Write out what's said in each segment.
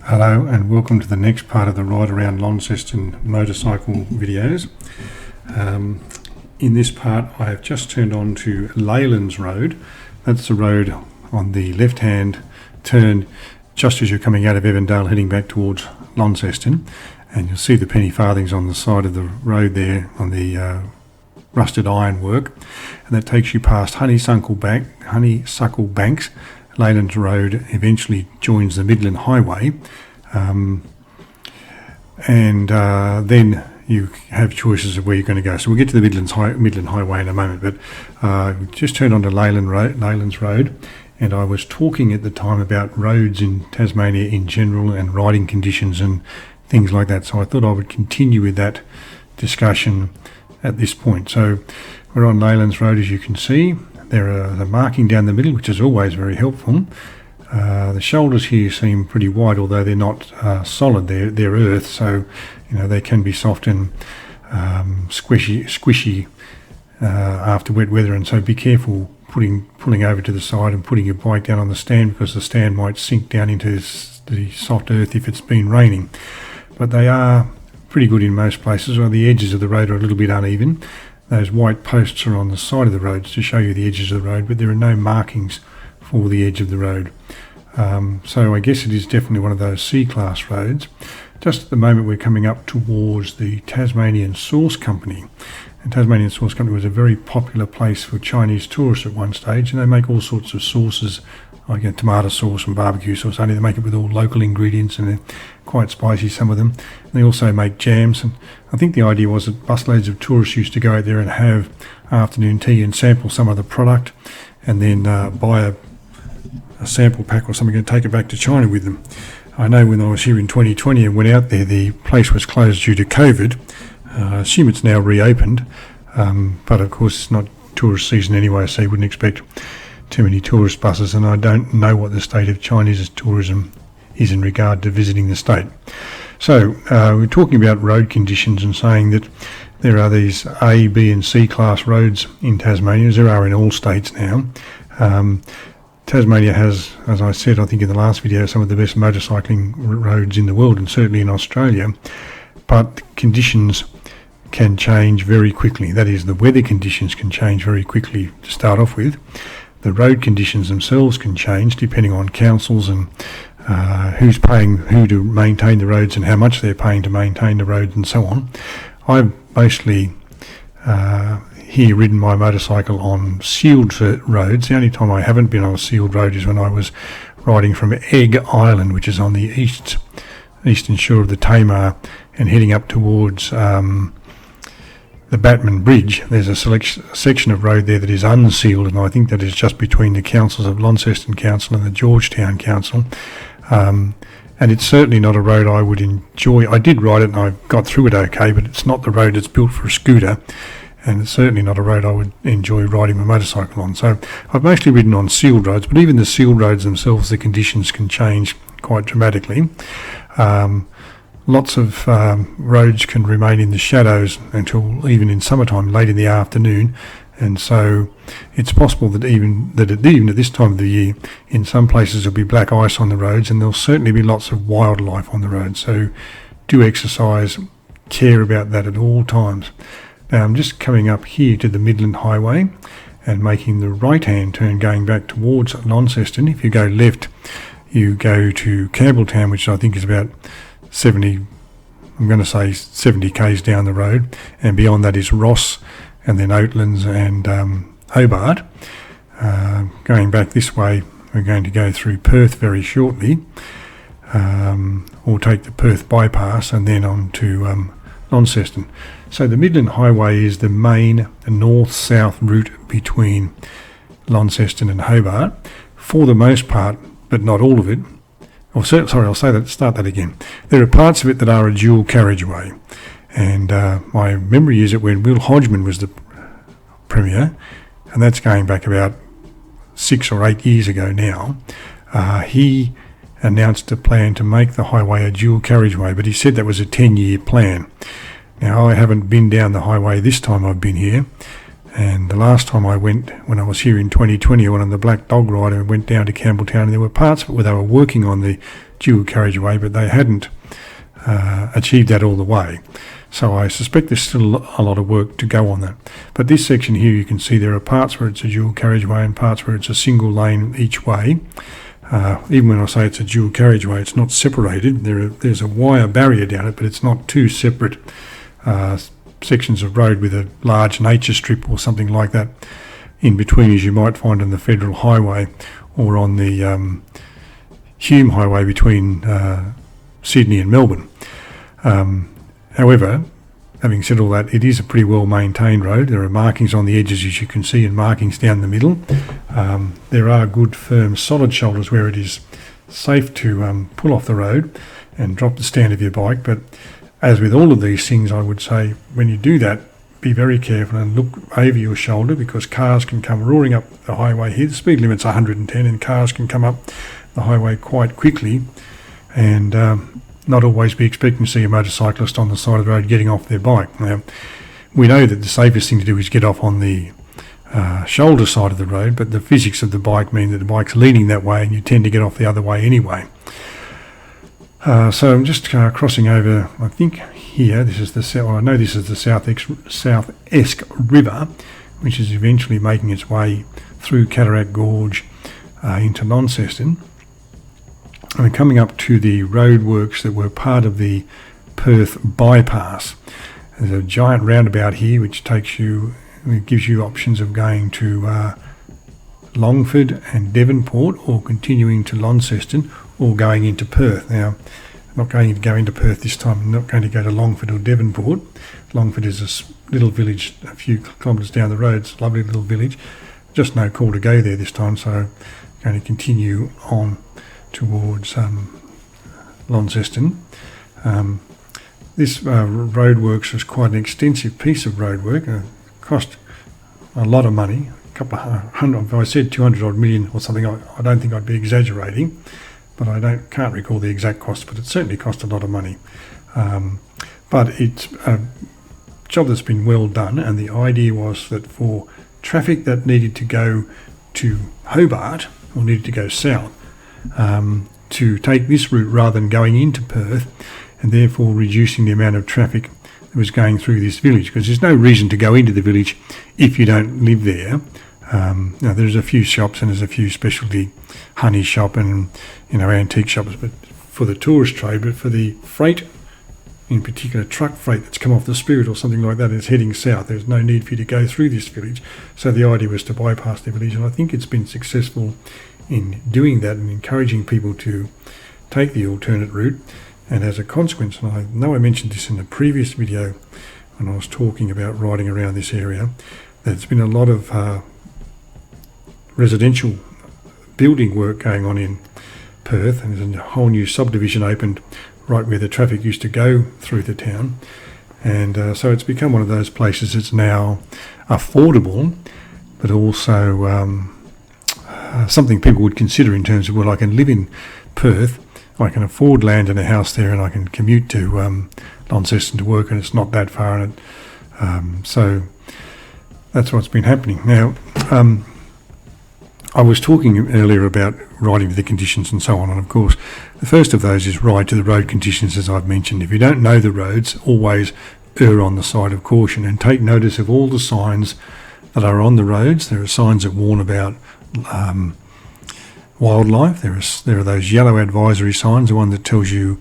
Hello and welcome to the next part of the ride around Launceston motorcycle videos. In this part I have just turned on to Leyland's Road. That's the road on the left hand turn just as you're coming out of Evandale heading back towards Launceston, and you'll see the penny farthings on the side of the road there on the rusted ironwork, and that takes you past Honeysuckle Banks. Leyland Road eventually joins the Midland Highway, and then you have choices of where you're going to go. So we'll get to the Midland Highway in a moment, but we just turned on to Leyland's Road, and I was talking at the time about roads in Tasmania in general and riding conditions and things like that. So I thought I would continue with that discussion at this point. So we're on Leyland's Road, as you can see. There are the marking down the middle, which is always very helpful. The shoulders here seem pretty wide, although they're not solid. They're earth, so they can be soft and squishy after wet weather. And so be careful pulling over to the side and putting your bike down on the stand, because the stand might sink down into the soft earth if it's been raining. But they are pretty good in most places. Well, the edges of the road are a little bit uneven. Those white posts are on the side of the roads to show you the edges of the road, but there are no markings for the edge of the road. So I guess it is definitely one of those C-class roads. Just at the moment we're coming up towards the Tasmanian Sauce Company. And Tasmanian Sauce Company was a very popular place for Chinese tourists at one stage, and they make all sorts of sauces, like tomato sauce and barbecue sauce. Only they make it with all local ingredients, and they're quite spicy, some of them. And they also make jams, and I think the idea was that busloads of tourists used to go out there and have afternoon tea and sample some of the product, and then buy a sample pack or something and take it back to China with them. I know when I was here in 2020 and went out there, the place was closed due to COVID. I assume it's now reopened, but of course it's not tourist season anyway, so you wouldn't expect too many tourist buses, and I don't know what the state of Chinese tourism is in regard to visiting the state. So we're talking about road conditions and saying that there are these A, B and C class roads in Tasmania, as there are in all states now. Tasmania has, as I said, I think in the last video, some of the best motorcycling roads in the world, and certainly in Australia, but conditions can change very quickly. That is, the weather conditions can change very quickly to start off with. The road conditions themselves can change depending on councils and who's paying who to maintain the roads and how much they're paying to maintain the roads and so on. I've mostly here ridden my motorcycle on sealed roads. The only time I haven't been on a sealed road is when I was riding from Egg Island, which is on the eastern shore of the Tamar, and heading up towards the Batman Bridge. There's a section of road there that is unsealed, and I think that is just between the councils of Launceston Council and the Georgetown Council. And it's certainly not a road I would enjoy. I did ride it and I got through it okay, but it's not the road that's built for a scooter, and it's certainly not a road I would enjoy riding my motorcycle on. So I've mostly ridden on sealed roads, but even the sealed roads themselves, the conditions can change quite dramatically. Lots of roads can remain in the shadows until even in summertime, late in the afternoon, and so it's possible that even at this time of the year, in some places there'll be black ice on the roads, and there'll certainly be lots of wildlife on the road. So do exercise, care about that at all times. Now I'm just coming up here to the Midland Highway and making the right-hand turn going back towards Launceston. If you go left, you go to Campbelltown, which I think is about 70 k's down the road, and beyond that is Ross, and then Oatlands and Hobart. Going back this way, we're going to go through Perth very shortly, or take the Perth bypass and then on to Launceston. So the Midland Highway is the main north-south route between Launceston and Hobart for the most part, but not all of it. I'll start that again. There are parts of it that are a dual carriageway, and my memory is that when Will Hodgman was the Premier, and that's going back about 6 or 8 years ago now, he announced a plan to make the highway a dual carriageway, but he said that was a 10-year plan. Now, I haven't been down the highway this time I've been here, And the last time I went, when I was here in 2020, I went on the Black Dog Ride and went down to Campbelltown, and there were parts of it where they were working on the dual carriageway, but they hadn't achieved that all the way. So I suspect there's still a lot of work to go on that. But this section here, you can see there are parts where it's a dual carriageway and parts where it's a single lane each way. Even when I say it's a dual carriageway, it's not separated. There's a wire barrier down it, but it's not two separate sections of road with a large nature strip or something like that in between, as you might find on the Federal Highway or on the Hume Highway between Sydney and Melbourne. However, having said all that, it is a pretty well maintained road. There are markings on the edges, as you can see, and markings down the middle. There are good firm solid shoulders where it is safe to pull off the road and drop the stand of your bike, but as with all of these things, I would say when you do that, be very careful and look over your shoulder, because cars can come roaring up the highway here. The speed limit's 110 and cars can come up the highway quite quickly, and not always be expecting to see a motorcyclist on the side of the road getting off their bike. Now, we know that the safest thing to do is get off on the shoulder side of the road, but the physics of the bike mean that the bike's leaning that way and you tend to get off the other way anyway. So I'm just crossing over, I think here, this is the I know this is the South Esk River, which is eventually making its way through Cataract Gorge into Launceston. I'm coming up to the roadworks that were part of the Perth bypass. There's a giant roundabout here which gives you options of going to Longford and Devonport, or continuing to Launceston, or going into Perth. Now, I'm not going to go into Perth this time. I'm not going to go to Longford or Devonport. Longford is a little village a few kilometres down the road. It's a lovely little village. Just no call to go there this time, so I'm going to continue on towards Launceston. This roadworks was quite an extensive piece of roadwork. Cost a lot of money, a couple of hundred. If I said 200 odd million or something, I don't think I'd be exaggerating, but I can't recall the exact cost, but it certainly cost a lot of money. But it's a job that's been well done, and the idea was that for traffic that needed to go to Hobart or needed to go south, to take this route rather than going into Perth, and therefore reducing the amount of traffic that was going through this village, because there's no reason to go into the village if you don't live there. Now there's a few shops and there's a few specialty honey shop and antique shops, but for the tourist trade, but for the freight, in particular truck freight that's come off the Spirit or something like that, is heading south. There's no need for you to go through this village. So the idea was to bypass the village, and I think it's been successful in doing that and encouraging people to take the alternate route. And as a consequence, and I know I mentioned this in the previous video when I was talking about riding around this area, there's been a lot of residential building work going on in Perth, and there's a whole new subdivision opened right where the traffic used to go through the town. And so it's become one of those places that's now affordable, but also something people would consider in terms of, well, I can live in Perth, I can afford land and a house there, and I can commute to Launceston to work, and it's not that far. And so that's what's been happening. Now, I was talking earlier about riding to the conditions and so on, and of course the first of those is ride to the road conditions, as I've mentioned. If you don't know the roads, always err on the side of caution and take notice of all the signs that are on the roads. There are signs that warn about wildlife. There are those yellow advisory signs, the one that tells you,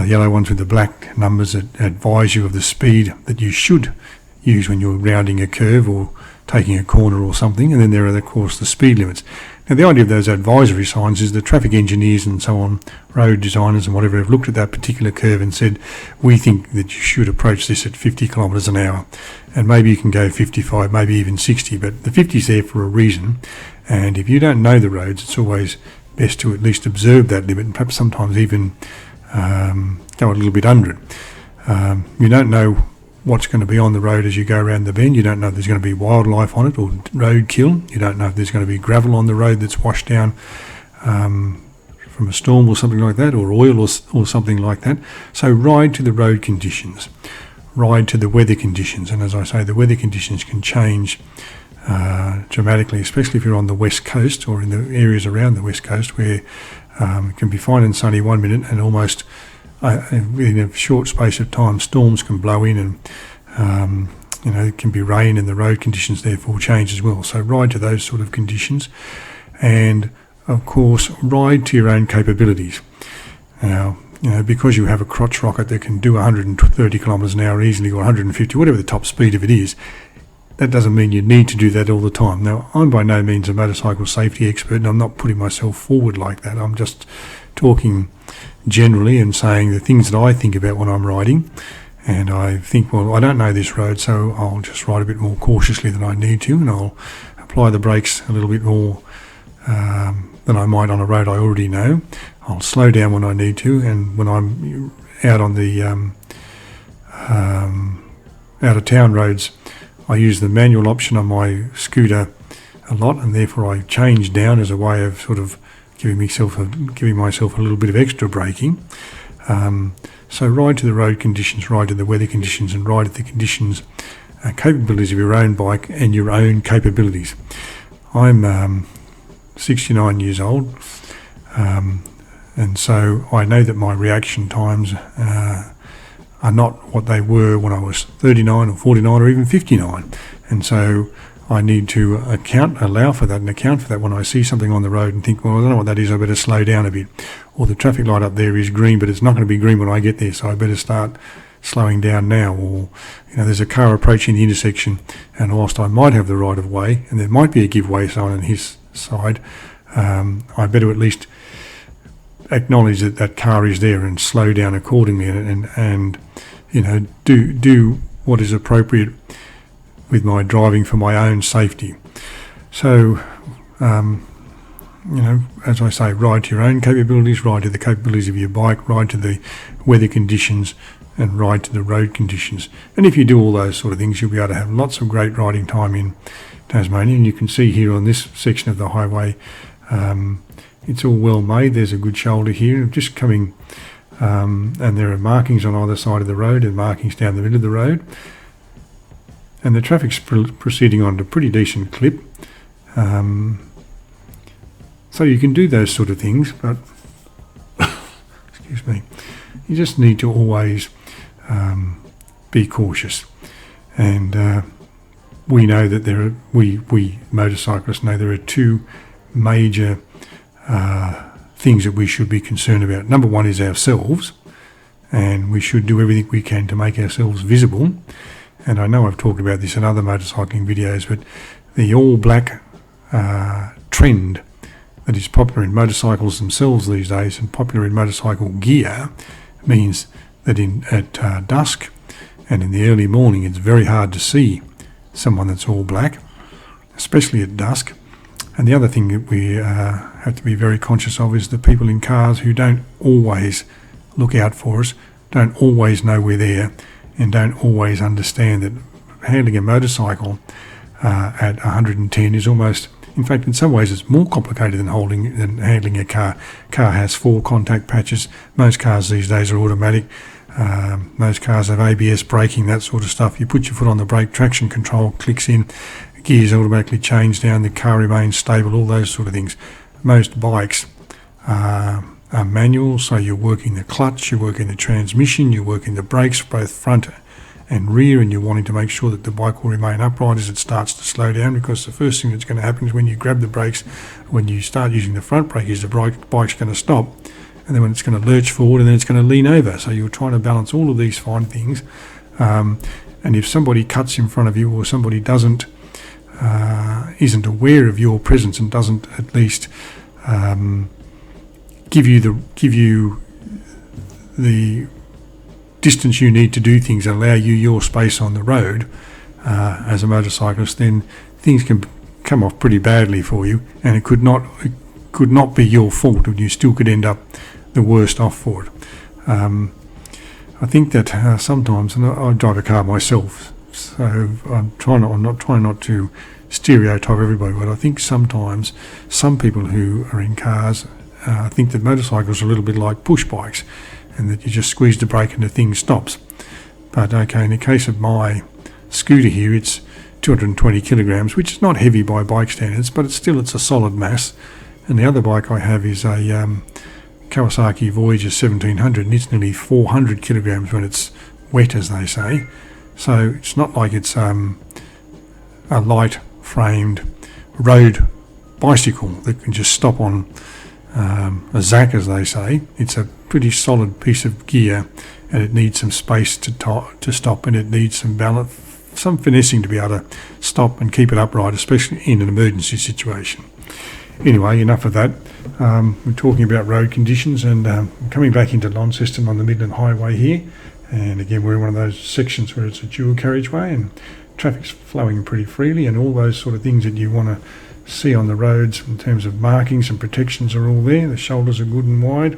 yellow ones with the black numbers that advise you of the speed that you should use when you're rounding a curve or taking a corner or something. And then there are, of course, the speed limits. Now, the idea of those advisory signs is the traffic engineers and so on, road designers and whatever, have looked at that particular curve and said, we think that you should approach this at 50 kilometres an hour. And maybe you can go 55, maybe even 60, but the 50 is there for a reason. And if you don't know the roads, it's always best to at least observe that limit and perhaps sometimes even go a little bit under it. You don't know what's going to be on the road as you go around the bend. You don't know if there's going to be wildlife on it or roadkill. You don't know if there's going to be gravel on the road that's washed down from a storm or something like that, or oil or something like that. So ride to the road conditions. ride to the weather conditions. And as I say, the weather conditions can change dramatically, especially if you're on the west coast or in the areas around the west coast, where it can be fine and sunny one minute, and almost within a short space of time storms can blow in, and it can be rain, and the road conditions therefore change as well. So ride to those sort of conditions, and of course ride to your own capabilities. Now, because you have a crotch rocket that can do 130 kilometres an hour easily, or 150, whatever the top speed of it is, that doesn't mean you need to do that all the time. Now, I'm by no means a motorcycle safety expert, and I'm not putting myself forward like that. I'm just talking generally and saying the things that I think about when I'm riding. And I think, well, I don't know this road, so I'll just ride a bit more cautiously than I need to, and I'll apply the brakes a little bit more than I might on a road I already know. I'll slow down when I need to, and when I'm out on the out of town roads, I use the manual option on my scooter a lot, and therefore I change down as a way of sort of giving myself a little bit of extra braking. So ride to the road conditions, ride to the weather conditions, and ride at the conditions, capabilities of your own bike and your own capabilities. I'm 69 years old, and so I know that my reaction times are not what they were when I was 39 or 49 or even 59. And so I need to allow for that and account for that when I see something on the road and think, well, I don't know what that is, I better slow down a bit. Or the traffic light up there is green, but it's not going to be green when I get there, so I better start slowing down now. Or, there's a car approaching the intersection, and whilst I might have the right of way, and there might be a give way sign on his side, I better at least acknowledge that that car is there and slow down accordingly, and do what is appropriate with my driving for my own safety. So, as I say, ride to your own capabilities, ride to the capabilities of your bike, ride to the weather conditions, and ride to the road conditions. And if you do all those sort of things, you'll be able to have lots of great riding time in Tasmania. And you can see here on this section of the highway, it's all well made. There's a good shoulder here, just coming, and there are markings on either side of the road and markings down the middle of the road. And the traffic's proceeding on at a pretty decent clip. So you can do those sort of things, but excuse me, you just need to always be cautious. And we know that we motorcyclists know there are two major things that we should be concerned about. Number one is ourselves, and we should do everything we can to make ourselves visible. And I know I've talked about this in other motorcycling videos, but the all-black trend that is popular in motorcycles themselves these days and popular in motorcycle gear means that at dusk and in the early morning it's very hard to see someone that's all black, especially at dusk. And the other thing that we have to be very conscious of is the people in cars who don't always look out for us, don't always know we're there, and don't always understand that handling a motorcycle at 110 is almost, in fact, in some ways it's more complicated than handling a car. Car has 4 contact patches. Most cars these days are automatic. Most cars have ABS braking, that sort of stuff. You put your foot on the brake, traction control clicks in, gears automatically change down, the car remains stable, all those sort of things. Most bikes are manual, so you're working the clutch, you're working the transmission, you're working the brakes, both front and rear, and you're wanting to make sure that the bike will remain upright as it starts to slow down, because the first thing that's going to happen is when you grab the brakes, when you start using the front brake, is the bike's going to stop, and then when it's going to lurch forward, and then it's going to lean over. So you're trying to balance all of these fine things, and if somebody cuts in front of you, or somebody isn't aware of your presence and doesn't at least give you the distance you need to do things, allow you your space on the road as a motorcyclist, then things can come off pretty badly for you, and it could not be your fault, and you still could end up the worst off for it. I think that sometimes, and I drive a car myself, so I'm not trying not to stereotype everybody, but I think sometimes some people who are in cars think that motorcycles are a little bit like push bikes, and that you just squeeze the brake and the thing stops. But okay, in the case of my scooter here, it's 220 kilograms, which is not heavy by bike standards, but it's a solid mass. And the other bike I have is a Kawasaki Voyager 1700, and it's nearly 400 kilograms when it's wet, as they say. So it's not like it's a light framed road bicycle that can just stop on a zack, as they say. It's a pretty solid piece of gear, and it needs some space to stop, and it needs some balance, some finessing to be able to stop and keep it upright, especially in an emergency situation. Anyway, enough of that. We're talking about road conditions, and coming back into Launceston on the Midland Highway here. And again, we're in one of those sections where it's a dual carriageway and traffic's flowing pretty freely, and all those sort of things that you want to see on the roads in terms of markings and protections are all there. The shoulders are good and wide.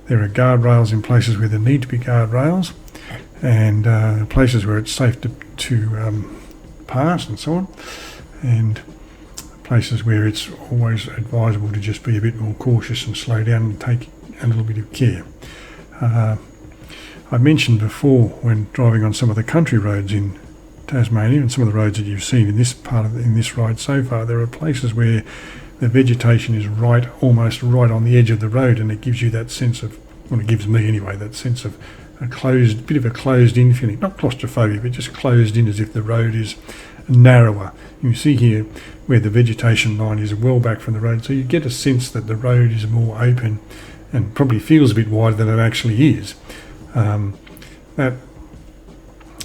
There are guardrails in places where there need to be guardrails, and places where it's safe to pass and so on, and places where it's always advisable to just be a bit more cautious and slow down and take a little bit of care. I mentioned before, when driving on some of the country roads in Tasmania and some of the roads that you've seen in this ride so far, there are places where the vegetation is almost right on the edge of the road, and it gives you that sense of, well, it gives me anyway, that sense of a bit of a closed-in feeling, not claustrophobia, but just closed in, as if the road is narrower. You see here where the vegetation line is well back from the road, so you get a sense that the road is more open and probably feels a bit wider than it actually is. That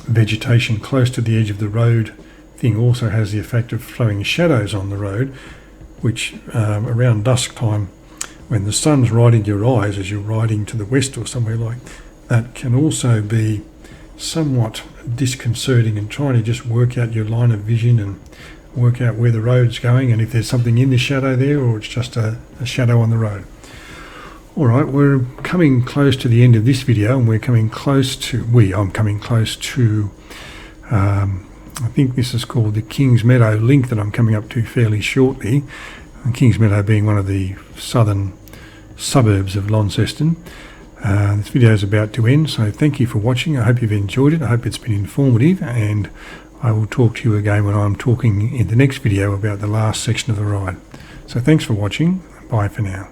vegetation close to the edge of the road thing also has the effect of throwing shadows on the road, which around dusk time, when the sun's right in your eyes as you're riding to the west or somewhere like that, can also be somewhat disconcerting, and trying to just work out your line of vision and work out where the road's going and if there's something in the shadow there or it's just a shadow on the road. Alright, we're coming close to the end of this video, and I'm coming close to I think this is called the Kings Meadow Link that I'm coming up to fairly shortly, and Kings Meadow being one of the southern suburbs of Launceston. This video is about to end, so thank you for watching. I hope you've enjoyed it. I hope it's been informative, and I will talk to you again when I'm talking in the next video about the last section of the ride. So thanks for watching. Bye for now.